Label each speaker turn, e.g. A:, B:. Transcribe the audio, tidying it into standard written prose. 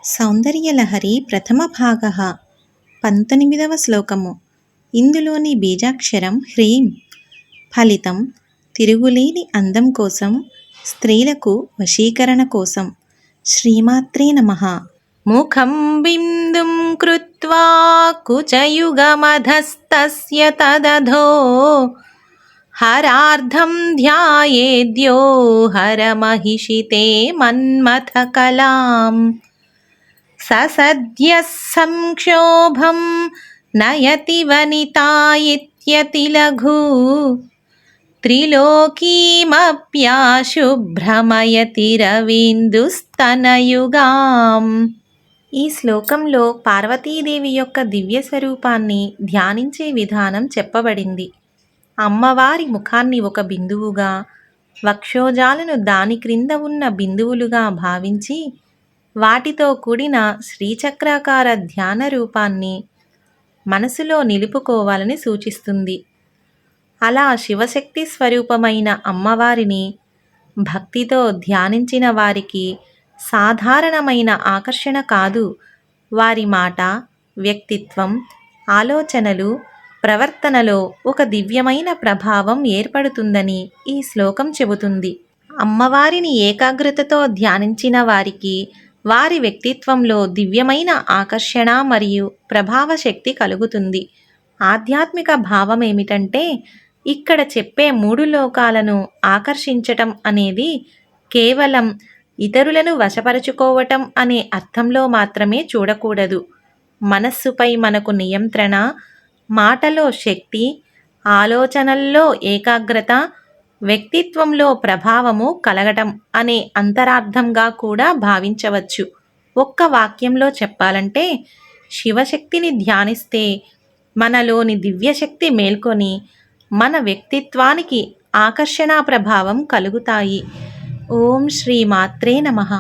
A: సౌందర్యలహరి ప్రథమ భాగ 19వ శ్లోకము. ఇందులోని బీజాక్షరం హ్రీం. ఫలితం తిరుగులేని అందం కోసం, స్త్రీలకు వశీకరణ కోసం. శ్రీమాత్రే నమః. ముఖం బిందుం కృత్వా కుచయుగమధస్తస్య తదధో హరార్ధం ధ్యాయేద్యో హరమహిషితే మన్మథకలాం. ససద్యః సంక్షోభం నయతి వనితాయిత్యతిలఘు త్రిలోకీమప్యాశుభ్రమయతి రవీందుస్తనయుగాం. ఈ శ్లోకంలో పార్వతీదేవి యొక్క దివ్య స్వరూపాన్ని ధ్యానించే విధానం చెప్పబడింది. అమ్మవారి ముఖాన్ని ఒక బిందువుగా, వక్షోజాలను దాని క్రింద ఉన్న బిందువులుగా భావించి వాటితో కూడిన శ్రీచక్రాకార ధ్యాన రూపాన్ని మనసులో నిలుపుకోవాలని సూచిస్తుంది. అలా శివశక్తి స్వరూపమైన అమ్మవారిని భక్తితో ధ్యానించిన వారికి సాధారణమైన ఆకర్షణ కాదు, వారి మాట, వ్యక్తిత్వం, ఆలోచనలు, ప్రవర్తనలో ఒక దివ్యమైన ప్రభావం ఏర్పడుతుందని ఈ శ్లోకం చెబుతుంది. అమ్మవారిని ఏకాగ్రతతో ధ్యానించిన వారికి వారి వ్యక్తిత్వంలో దివ్యమైన ఆకర్షణ మరియు ప్రభావ శక్తి కలుగుతుంది. ఆధ్యాత్మిక భావం ఏమిటంటే, ఇక్కడ చెప్పే 3 లోకాలను ఆకర్షించటం అనేది కేవలం ఇతరులను వశపరచుకోవటం అనే అర్థంలో మాత్రమే చూడకూడదు. మనస్సుపై మనకు నియంత్రణ, మాటలో శక్తి, ఆలోచనల్లో ఏకాగ్రత, వ్యక్తిత్వంలో ప్రభావము కలగటం అనే అంతరార్థంగా కూడా భావించవచ్చు. ఒక్క వాక్యంలో చెప్పాలంటే, శివశక్తిని ధ్యానిస్తే మనలోని దివ్యశక్తి మేల్కొని మన వ్యక్తిత్వానికి ఆకర్షణా ప్రభావం కలుగుతాయి. ఓం శ్రీ మాత్రే నమః.